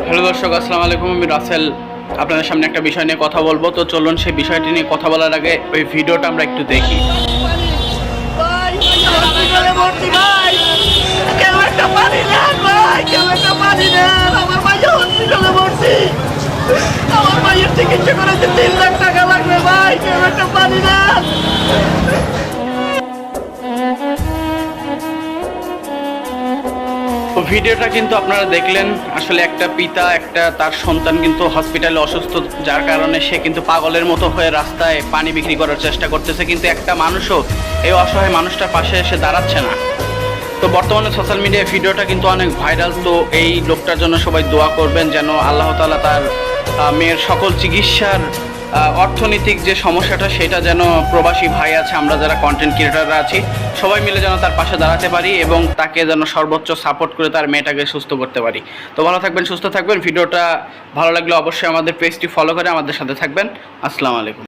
Hello দর্শক, আসসালামু আলাইকুম। আমি রাসেল আপনাদের সামনে একটা বিষয় নিয়ে কথা বলবো। তো চলুন সেই বিষয়টি নিয়ে কথা বলার আগে ওই ভিডিওটা আমরা একটু দেখি। আমার মায়ের চিকিৎসা করাতে 3 লাখ টাকা লাগবে ভাই, কেউ একটা পানি না। তো ভিডিওটা কিন্তু আপনারা দেখলেন, আসলে একটা পিতা তার সন্তান কিন্তু হসপিটালে অসুস্থ, যার কারণে সে কিন্তু পাগলের মতো হয়ে রাস্তায় পানি বিক্রি করার চেষ্টা করতেছে, কিন্তু একটা মানুষও এই অসহায় মানুষটার পাশে এসে দাঁড়াচ্ছে না। তো বর্তমানে সোশ্যাল মিডিয়ায় ভিডিওটা কিন্তু অনেক ভাইরাল। তো এই লোকটার জন্য সবাই দোয়া করবেন যেন আল্লাহ তাআলা তার মেয়ের সকল চিকিৎসার অর্থনৈতিক যে সমস্যাটা সেটা যেন প্রবাসী ভাই আছে, আমরা যারা কন্টেন্ট ক্রিয়েটাররা আছি, সবাই মিলে যেন তার পাশে দাঁড়াতে পারি এবং তাকে যেন সর্বোচ্চ সাপোর্ট করে তার মেয়েটাকে সুস্থ করতে পারি। তো ভালো থাকবেন, সুস্থ থাকবেন। ভিডিওটা ভালো লাগলে অবশ্যই আমাদের পেজটি ফলো করে আমাদের সাথে থাকবেন। আসসালামু আলাইকুম।